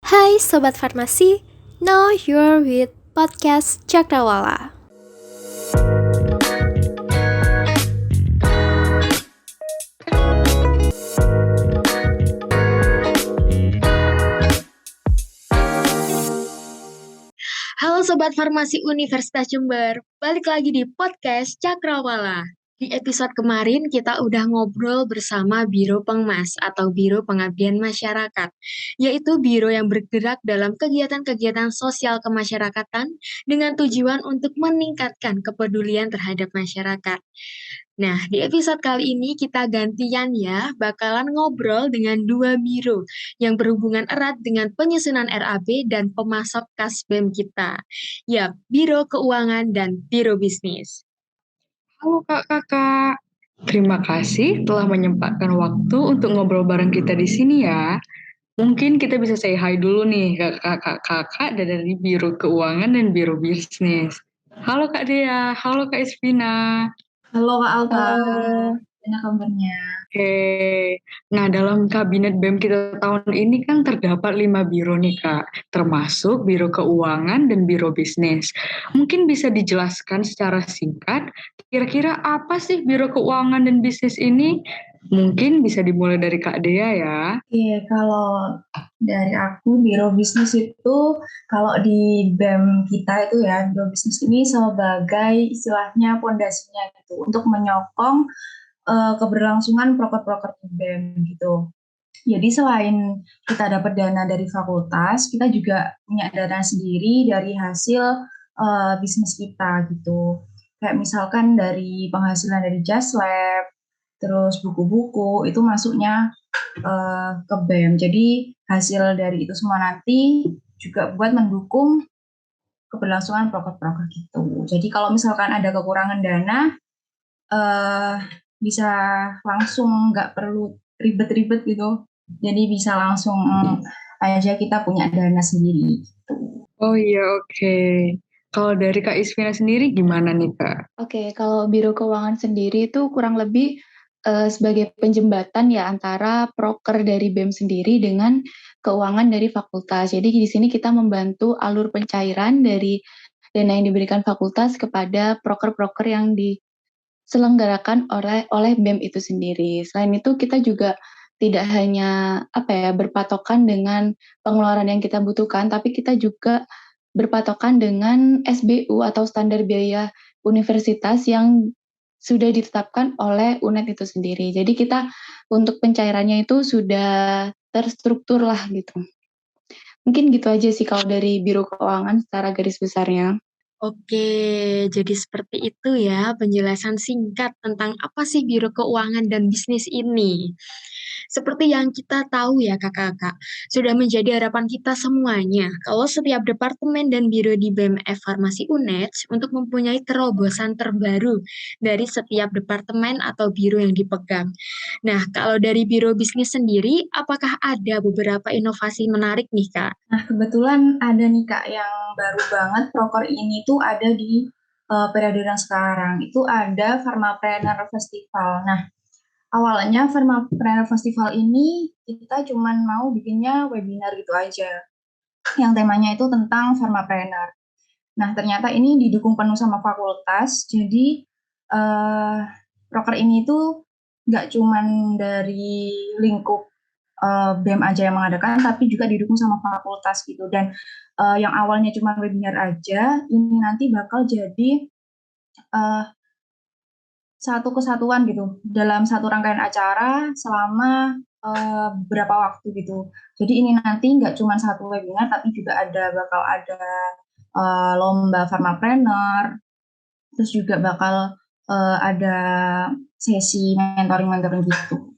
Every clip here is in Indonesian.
Hai Sobat Farmasi, now you're with Podcast Cakrawala. Halo Sobat Farmasi Universitas Jember, balik lagi di Podcast Cakrawala. Di episode kemarin kita udah ngobrol bersama Biro Pengmas atau Biro Pengabdian Masyarakat, yaitu biro yang bergerak dalam kegiatan-kegiatan sosial kemasyarakatan dengan tujuan untuk meningkatkan kepedulian terhadap masyarakat. Nah, di episode kali ini kita gantian ya, bakalan ngobrol dengan dua biro yang berhubungan erat dengan penyusunan RAB dan pemasok kas BEM kita. Ya, Biro Keuangan dan Biro Bisnis. Halo kakak, terima kasih telah menyempatkan waktu untuk ngobrol bareng kita di sini ya. Mungkin kita bisa say hi dulu nih ke kakak-kakak dari Biro Keuangan dan Biro Bisnis. Halo Kak Dea, halo Kak Isvina. Halo Kak Alta, Halo. gimana kabarnya? Oke, nah dalam kabinet BEM kita tahun ini kan terdapat 5 biro nih Kak, termasuk Biro Keuangan dan Biro Bisnis. Mungkin bisa dijelaskan secara singkat, kira-kira apa sih Biro Keuangan dan Bisnis ini? Mungkin bisa dimulai dari Kak Dea ya. Oke, kalau dari aku Biro Bisnis itu kalau di BEM kita itu ya, Biro Bisnis ini sebagai istilahnya pondasinya gitu untuk menyokong keberlangsungan proker-proker di BEM gitu. Jadi selain kita dapat dana dari fakultas, kita juga punya dana sendiri dari hasil bisnis kita gitu. Kayak misalkan dari penghasilan dari Just Lab, terus buku-buku itu masuknya ke BEM. Jadi hasil dari itu semua nanti juga buat mendukung keberlangsungan proker-proker gitu. Jadi kalau misalkan ada kekurangan dana, bisa langsung nggak perlu ribet-ribet gitu. Jadi bisa langsung aja kita punya dana sendiri gitu. Oh iya, oke. Kalau dari Kak Isvina sendiri gimana nih Kak? Oke, kalau Biro Keuangan sendiri itu kurang lebih sebagai penjembatan ya antara proker dari BEM sendiri dengan keuangan dari fakultas. Jadi di sini kita membantu alur pencairan dari dana yang diberikan fakultas kepada proker-proker yang diselenggarakan oleh BEM itu sendiri. Selain itu kita juga tidak hanya berpatokan dengan pengeluaran yang kita butuhkan, tapi kita juga berpatokan dengan SBU atau standar biaya universitas yang sudah ditetapkan oleh UNED itu sendiri. Jadi kita untuk pencairannya itu sudah terstruktur lah gitu. Mungkin gitu aja sih kalau dari Biro Keuangan secara garis besarnya. Oke, jadi seperti itu ya penjelasan singkat tentang apa sih Biro Keuangan dan Bisnis ini. Seperti yang kita tahu ya kakak-kakak, sudah menjadi harapan kita semuanya kalau setiap departemen dan biro di BMF Farmasi UNED untuk mempunyai terobosan terbaru dari setiap departemen atau biro yang dipegang. Nah, kalau dari Biro Bisnis sendiri, apakah ada beberapa inovasi menarik nih kak? Nah, kebetulan ada nih Kak yang baru banget proker ini tuh ada di periode yang sekarang. Itu ada Pharmapreneur Festival. Nah, awalnya Pharmapreneur Festival ini kita cuman mau bikinnya webinar gitu aja. Yang temanya itu tentang Pharmapreneur. Nah, ternyata ini didukung penuh sama fakultas. Jadi, proker ini tuh nggak cuman dari lingkup BEM aja yang mengadakan, tapi juga didukung sama fakultas gitu. Dan yang awalnya cuma webinar aja, ini nanti bakal jadi satu kesatuan gitu dalam satu rangkaian acara selama beberapa waktu gitu. Jadi ini nanti nggak cuma satu webinar, tapi juga bakal ada lomba Pharmapreneur, terus juga bakal ada sesi mentoring-mentoring gitu.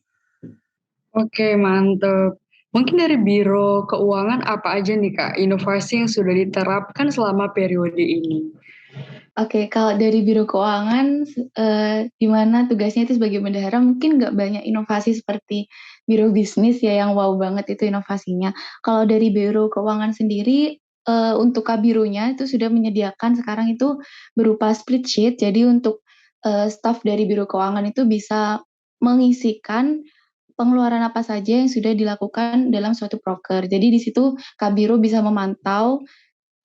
Oke, mantep. Mungkin dari Biro Keuangan apa aja nih Kak inovasi yang sudah diterapkan selama periode ini? Oke, kalau dari Biro Keuangan, di mana tugasnya itu sebagai bendahara, mungkin nggak banyak inovasi seperti Biro Bisnis ya, yang wow banget itu inovasinya. Kalau dari Biro Keuangan sendiri, untuk kabirunya itu sudah menyediakan sekarang itu berupa spreadsheet, jadi untuk staf dari Biro Keuangan itu bisa mengisikan pengeluaran apa saja yang sudah dilakukan dalam suatu proker. Jadi di situ Kabiro bisa memantau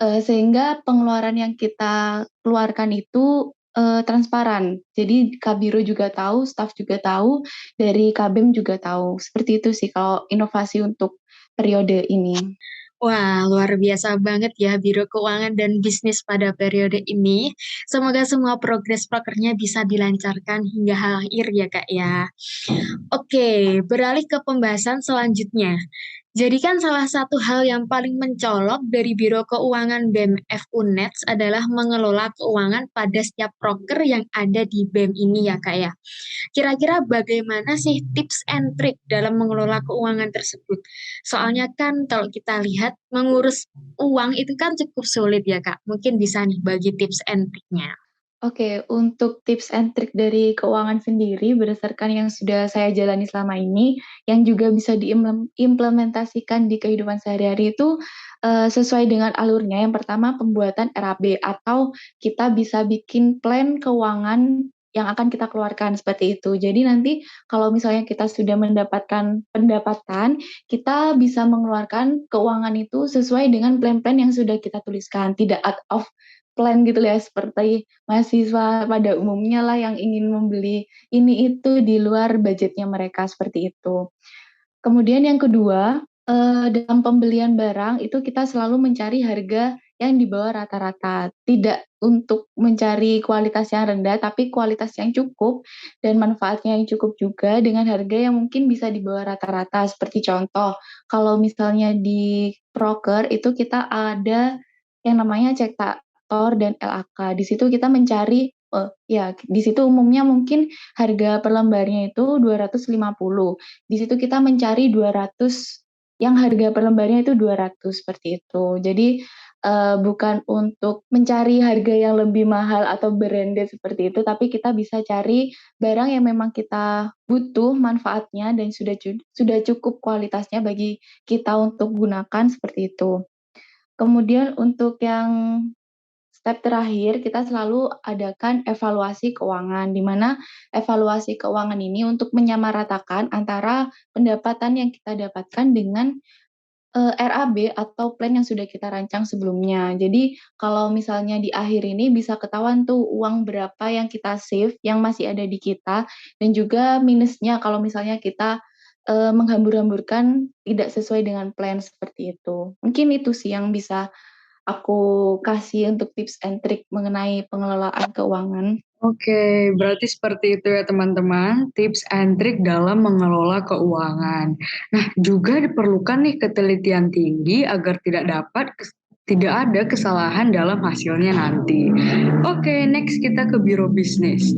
sehingga pengeluaran yang kita keluarkan itu transparan. Jadi Kabiro juga tahu, staf juga tahu, dari KBM juga tahu. Seperti itu sih kalau inovasi untuk periode ini. Wah, luar biasa banget ya Biro Keuangan dan Bisnis pada periode ini. Semoga semua progres prokernya bisa dilancarkan hingga akhir ya Kak ya. Oke, beralih ke pembahasan selanjutnya. Jadi kan salah satu hal yang paling mencolok dari Biro Keuangan BEM FUNETS adalah mengelola keuangan pada setiap proker yang ada di BEM ini ya Kak ya. Kira-kira bagaimana sih tips and trick dalam mengelola keuangan tersebut? Soalnya kan kalau kita lihat mengurus uang itu kan cukup sulit ya Kak. Mungkin bisa nih bagi tips and tricknya. Oke, untuk tips and trick dari keuangan sendiri berdasarkan yang sudah saya jalani selama ini, yang juga bisa diimplementasikan di kehidupan sehari-hari itu sesuai dengan alurnya. Yang pertama pembuatan RAB atau kita bisa bikin plan keuangan yang akan kita keluarkan seperti itu. Jadi nanti kalau misalnya kita sudah mendapatkan pendapatan, kita bisa mengeluarkan keuangan itu sesuai dengan plan-plan yang sudah kita tuliskan, tidak out of plan gitu ya, seperti mahasiswa pada umumnya lah yang ingin membeli ini itu di luar budgetnya mereka, seperti itu. Kemudian yang kedua, dalam pembelian barang itu kita selalu mencari harga yang di bawah rata-rata. Tidak untuk mencari kualitas yang rendah, tapi kualitas yang cukup dan manfaatnya yang cukup juga dengan harga yang mungkin bisa di bawah rata-rata. Seperti contoh, kalau misalnya di proker itu kita ada yang namanya cek tor dan LAK. Di situ kita mencari di situ umumnya mungkin harga per lembarnya itu 250. Di situ kita mencari 200 yang harga per lembarnya itu 200 seperti itu. Jadi bukan untuk mencari harga yang lebih mahal atau branded seperti itu, tapi kita bisa cari barang yang memang kita butuh manfaatnya dan sudah cukup kualitasnya bagi kita untuk gunakan seperti itu. Kemudian untuk yang step terakhir, kita selalu adakan evaluasi keuangan, di mana evaluasi keuangan ini untuk menyamaratakan antara pendapatan yang kita dapatkan dengan RAB atau plan yang sudah kita rancang sebelumnya. Jadi kalau misalnya di akhir ini bisa ketahuan tuh uang berapa yang kita save, yang masih ada di kita, dan juga minusnya kalau misalnya kita menghambur-hamburkan tidak sesuai dengan plan seperti itu. Mungkin itu sih yang bisa aku kasih untuk tips and trick mengenai pengelolaan keuangan. Oke, berarti seperti itu ya teman-teman, tips and trick dalam mengelola keuangan. Nah, juga diperlukan nih ketelitian tinggi agar tidak ada kesalahan dalam hasilnya nanti. Oke, next kita ke biro bisnis.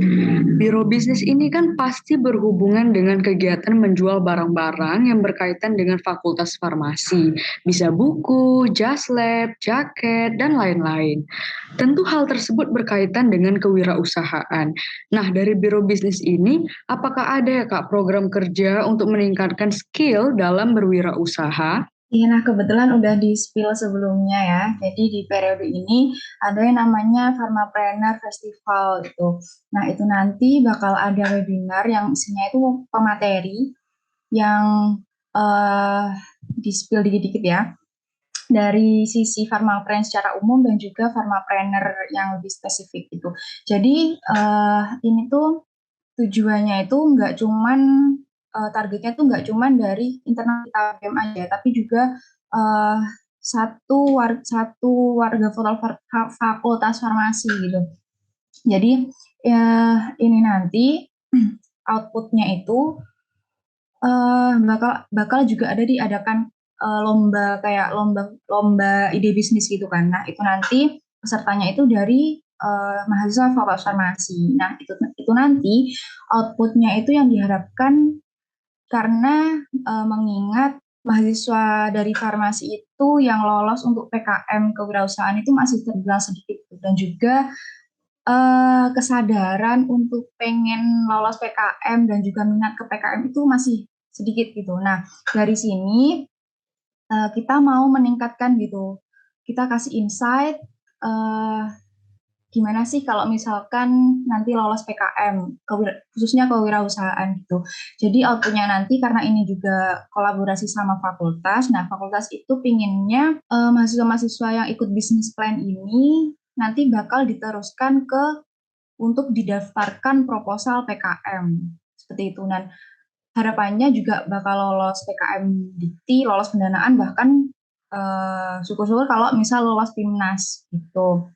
Biro bisnis ini kan pasti berhubungan dengan kegiatan menjual barang-barang yang berkaitan dengan fakultas farmasi. Bisa buku, jas lab, jaket, dan lain-lain. Tentu hal tersebut berkaitan dengan kewirausahaan. Nah, dari biro bisnis ini, apakah ada ya Kak program kerja untuk meningkatkan skill dalam berwirausaha? Iya, nah kebetulan udah di-spill sebelumnya ya. Jadi di periode ini ada yang namanya Pharmapreneur Festival itu. Nah, itu nanti bakal ada webinar yang isinya itu pemateri yang di-spill dikit-dikit ya. Dari sisi Pharmapreneur secara umum dan juga Pharmapreneur yang lebih spesifik gitu. Jadi ini tuh tujuannya itu nggak cuman targetnya tuh nggak cuman dari internal kita BEM aja, tapi juga satu warga fakultas farmasi gitu. Jadi ini nanti outputnya itu bakal juga diadakan lomba ide bisnis gitu kan. Nah itu nanti pesertanya itu dari mahasiswa fakultas farmasi. Nah itu nanti outputnya itu yang diharapkan karena mengingat mahasiswa dari farmasi itu yang lolos untuk PKM kewirausahaan itu masih terbilang sedikit dan juga kesadaran untuk pengen lolos PKM dan juga minat ke PKM itu masih sedikit gitu. Nah dari sini kita mau meningkatkan gitu, kita kasih insight gimana sih kalau misalkan nanti lolos PKM, khususnya kewirausahaan gitu. Jadi outputnya nanti karena ini juga kolaborasi sama fakultas, nah fakultas itu pinginnya mahasiswa-mahasiswa yang ikut bisnis plan ini nanti bakal diteruskan untuk didaftarkan proposal PKM seperti itu. Dan harapannya juga bakal lolos PKM Dikti, lolos pendanaan, bahkan syukur-syukur kalau misal lolos PIMNAS gitu.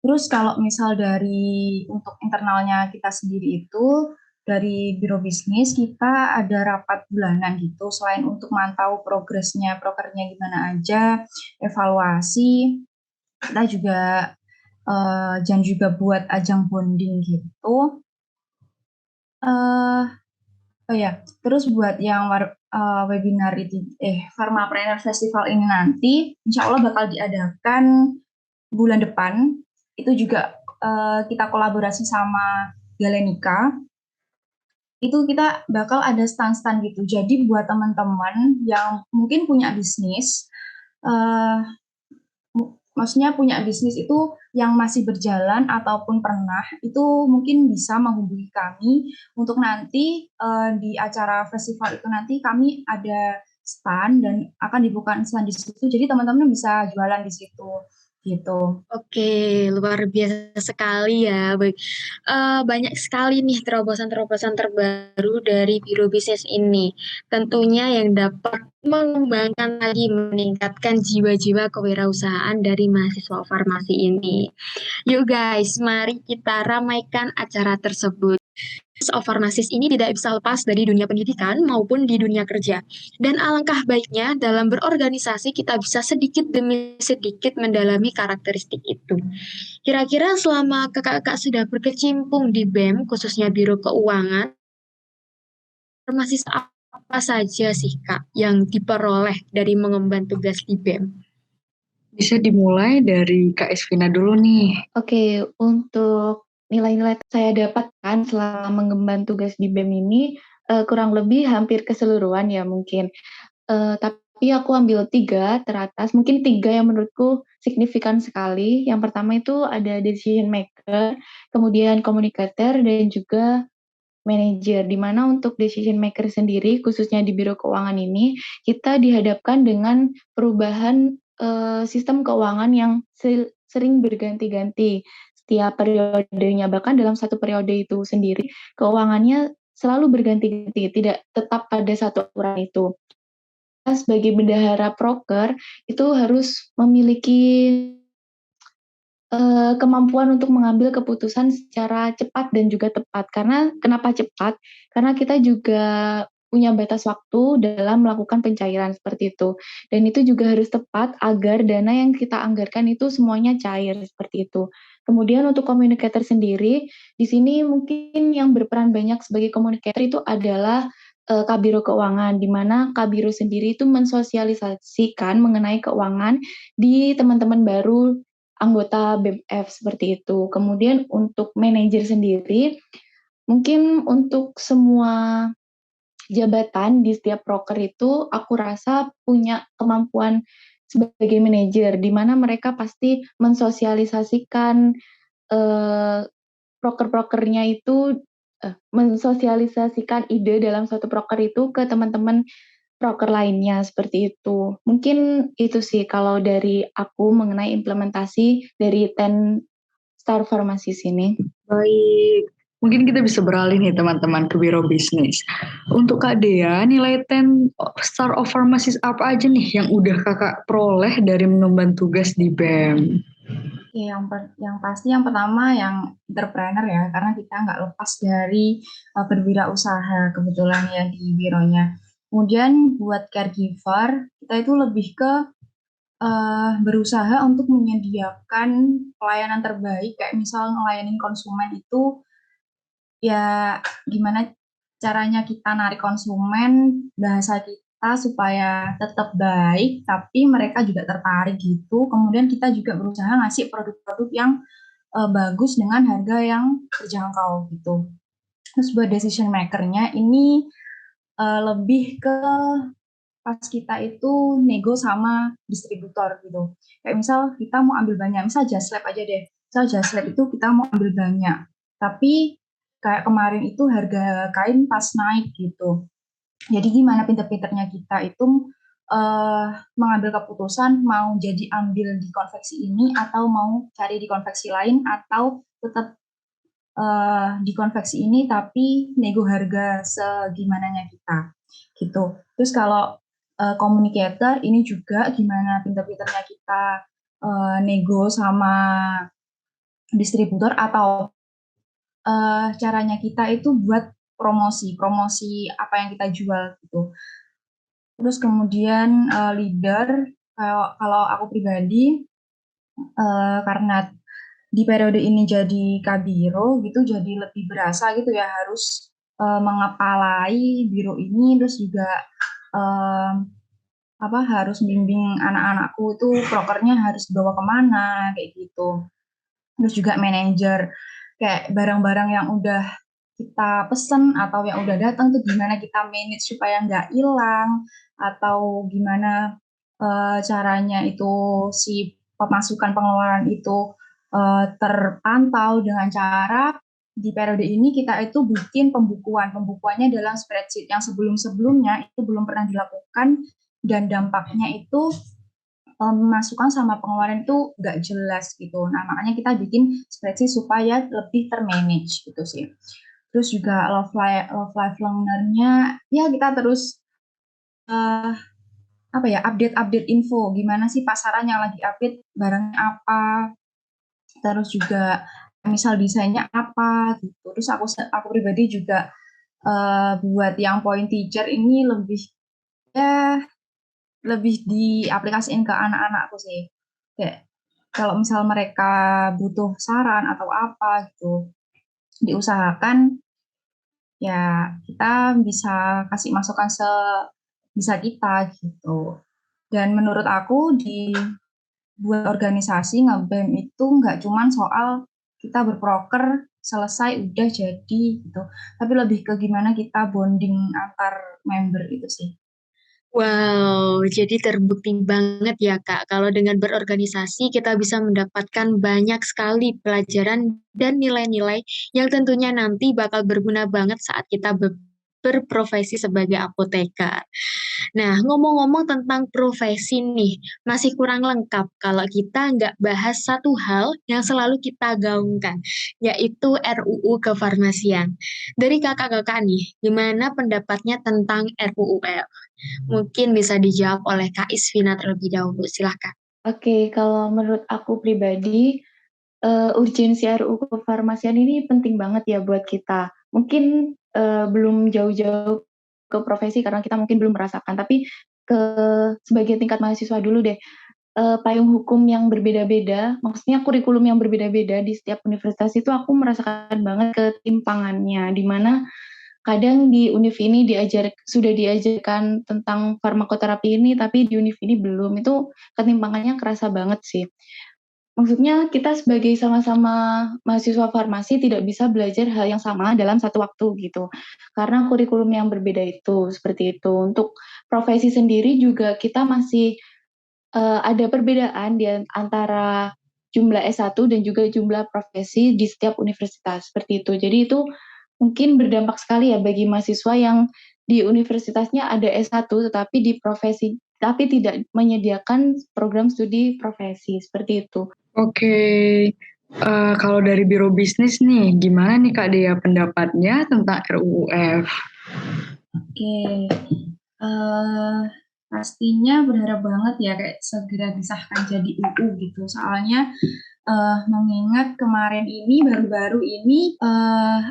Terus kalau misal dari untuk internalnya kita sendiri itu, dari Biro Bisnis kita ada rapat bulanan gitu, selain untuk mantau progresnya, prokernya gimana aja, evaluasi, kita juga jangan juga buat ajang bonding gitu. Oh ya, terus buat yang webinar itu, Pharmapreneur Festival ini nanti, insya Allah bakal diadakan bulan depan. Itu juga kita kolaborasi sama Galenika. Itu kita bakal ada stand-stand gitu. Jadi buat teman-teman yang mungkin punya bisnis, eh, maksudnya punya bisnis itu yang masih berjalan ataupun pernah, itu mungkin bisa menghubungi kami untuk nanti di acara festival itu nanti kami ada stand dan akan dibuka stand di situ. Jadi teman-teman bisa jualan di situ gitu. Oke, luar biasa sekali ya. Baik. Banyak sekali nih terobosan-terobosan terbaru dari Biro Bisnis ini. Tentunya yang dapat mengembangkan lagi, meningkatkan jiwa-jiwa kewirausahaan dari mahasiswa farmasi ini. Yuk guys, mari kita ramaikan acara tersebut. Of Pharmacist ini tidak bisa lepas dari dunia pendidikan maupun di dunia kerja. Dan alangkah baiknya dalam berorganisasi kita bisa sedikit demi sedikit mendalami karakteristik itu. Kira-kira selama kakak-kakak sudah berkecimpung di BEM, khususnya Biro Keuangan, farmasis apa saja sih Kak yang diperoleh dari mengemban tugas di BEM? Bisa dimulai dari Kak Esvina dulu nih. Oke, untuk nilai-nilai saya dapatkan selama mengemban tugas di BEM ini kurang lebih hampir keseluruhan ya mungkin. Tapi aku ambil 3 teratas, mungkin 3 yang menurutku signifikan sekali. Yang pertama itu ada decision maker, kemudian communicator, dan juga manager. Di mana untuk decision maker sendiri, khususnya di Biro Keuangan ini, kita dihadapkan dengan perubahan sistem keuangan yang sering berganti-ganti setiap periodenya. Bahkan dalam satu periode itu sendiri, keuangannya selalu berganti-ganti, tidak tetap pada satu aturan itu. Sebagai bendahara proker itu harus memiliki kemampuan untuk mengambil keputusan secara cepat dan juga tepat. Karena kenapa cepat? Karena kita juga punya batas waktu dalam melakukan pencairan seperti itu. Dan itu juga harus tepat agar dana yang kita anggarkan itu semuanya cair seperti itu. Kemudian untuk communicator sendiri, di sini mungkin yang berperan banyak sebagai communicator itu adalah Kabiro Keuangan, di mana Kabiro sendiri itu mensosialisasikan mengenai keuangan di teman-teman baru anggota BEMF seperti itu. Kemudian untuk manajer sendiri, mungkin untuk semua jabatan di setiap proker itu aku rasa punya kemampuan sebagai manajer, di mana mereka pasti mensosialisasikan proker-prokernya itu mensosialisasikan ide dalam suatu proker itu ke teman-teman proker lainnya seperti itu. Mungkin itu sih kalau dari aku mengenai implementasi dari 10 Star Pharmacies ini. Baik, mungkin kita bisa beralih nih teman-teman ke Biro Bisnis. Untuk Kak Dea, nilai 10 Star of Pharmacies apa aja nih yang udah kakak peroleh dari mengemban tugas di BEM? Ya, yang pasti yang pertama yang entrepreneur ya, karena kita nggak lepas dari berwirausaha kebetulan ya di bironya. Kemudian buat caregiver, kita itu lebih ke berusaha untuk menyediakan pelayanan terbaik, kayak misal ngelayanin konsumen itu ya gimana caranya kita narik konsumen, bahasa kita supaya tetap baik, tapi mereka juga tertarik gitu. Kemudian kita juga berusaha ngasih produk-produk yang bagus dengan harga yang terjangkau gitu. Terus buat decision maker-nya ini lebih ke pas kita itu nego sama distributor gitu. Kayak misal kita mau ambil banyak, misal Just Lab aja deh. saja slab itu kita mau ambil banyak. Tapi kayak kemarin itu harga kain pas naik gitu. Jadi gimana pinter-pinternya kita itu mengambil keputusan mau jadi ambil di konveksi ini atau mau cari di konveksi lain atau tetap di konveksi ini tapi nego harga segimananya kita gitu. Terus kalau communicator ini juga gimana pinter-pinternya kita nego sama distributor atau caranya kita itu buat promosi apa yang kita jual gitu. Terus kemudian leader, kalau aku pribadi karena di periode ini jadi kabiro gitu, jadi lebih berasa gitu ya harus mengepalai biro ini, terus juga eh, harus bimbing anak-anakku itu prokernya harus dibawa kemana kayak gitu. Terus juga manajer kayak barang-barang yang udah kita pesen atau yang udah datang tuh gimana kita manage supaya nggak hilang atau gimana caranya itu si pemasukan pengeluaran itu terpantau dengan cara di periode ini kita itu bikin pembukuannya dalam spreadsheet yang sebelum-sebelumnya itu belum pernah dilakukan dan dampaknya itu masukan sama pengeluaran itu nggak jelas gitu. Nah, makanya kita bikin spreadsheet supaya lebih termanage gitu sih. Terus juga love life learner-nya ya kita terus uh, update info gimana sih pasaran yang lagi update barangnya apa, terus juga misal desainnya apa gitu. Terus aku pribadi juga buat yang point teacher ini ya lebih diaplikasiin ke anak-anakku sih. Kayak kalau misal mereka butuh saran atau apa gitu, diusahakan ya kita bisa kasih masukan sebisa kita gitu. Dan menurut aku di buat organisasi nge-BEM itu nggak cuman soal kita berproker selesai udah jadi gitu, tapi lebih ke gimana kita bonding antar member itu sih. Wow, jadi terbukti banget ya Kak, kalau dengan berorganisasi kita bisa mendapatkan banyak sekali pelajaran dan nilai-nilai yang tentunya nanti bakal berguna banget saat kita berprofesi sebagai apoteker. Nah, ngomong-ngomong tentang profesi nih, masih kurang lengkap kalau kita nggak bahas satu hal yang selalu kita gaungkan, yaitu RUU Kefarmasian. Dari kakak-kakak nih, gimana pendapatnya tentang RUU? Mungkin bisa dijawab oleh Kak Isvina terlebih dahulu, silahkan. Oke, kalau menurut aku pribadi, urgensi RUU Kefarmasian ini penting banget ya buat kita. Mungkin belum jauh-jauh ke profesi karena kita mungkin belum merasakan, tapi ke sebagai tingkat mahasiswa dulu deh. Payung hukum yang berbeda-beda, maksudnya kurikulum yang berbeda-beda di setiap universitas itu aku merasakan banget ketimpangannya, di mana kadang di univ ini sudah diajarkan tentang farmakoterapi ini, tapi di univ ini belum. Itu ketimpangannya kerasa banget sih. Maksudnya kita sebagai sama-sama mahasiswa farmasi tidak bisa belajar hal yang sama dalam satu waktu gitu. Karena kurikulum yang berbeda itu, seperti itu. Untuk profesi sendiri juga kita masih ada perbedaan di antara jumlah S1 dan juga jumlah profesi di setiap universitas, seperti itu. Jadi itu mungkin berdampak sekali ya bagi mahasiswa yang di universitasnya ada S1 tetapi di profesi tapi tidak menyediakan program studi profesi, seperti itu. Oke, kalau dari Biro Bisnis nih, gimana nih Kak Dea pendapatnya tentang RUUF? Oke, pastinya berharap banget ya kayak segera disahkan jadi UU gitu. Soalnya mengingat kemarin ini baru-baru ini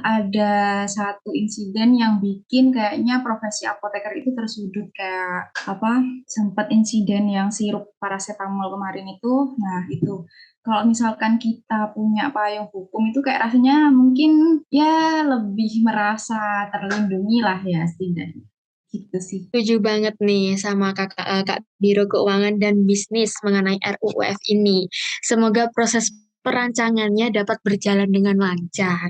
ada satu insiden yang bikin kayaknya profesi apoteker itu tersudut kayak sempat insiden yang sirup paracetamol kemarin itu. Nah, itu kalau misalkan kita punya payung hukum itu kayak rasanya mungkin ya lebih merasa terlindungi lah ya setidaknya gitu sih. Setuju banget nih sama Kak Biro Keuangan dan Bisnis mengenai RUUF ini. Semoga proses perancangannya dapat berjalan dengan lancar.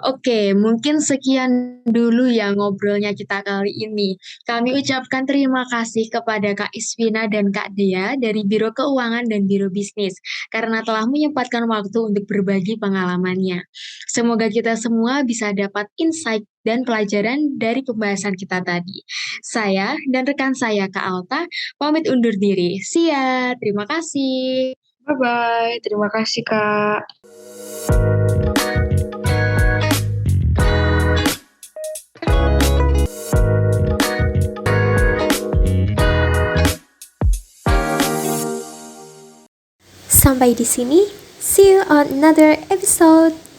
Oke, mungkin sekian dulu ya ngobrolnya kita kali ini. Kami ucapkan terima kasih kepada Kak Iswina dan Kak Dea dari Biro Keuangan dan Biro Bisnis karena telah menyempatkan waktu untuk berbagi pengalamannya. Semoga kita semua bisa dapat insight dan pelajaran dari pembahasan kita tadi. Saya dan rekan saya Kak Alta pamit undur diri. See ya, terima kasih. Bye-bye, terima kasih Kak. Sampai di sini. See you on another episode.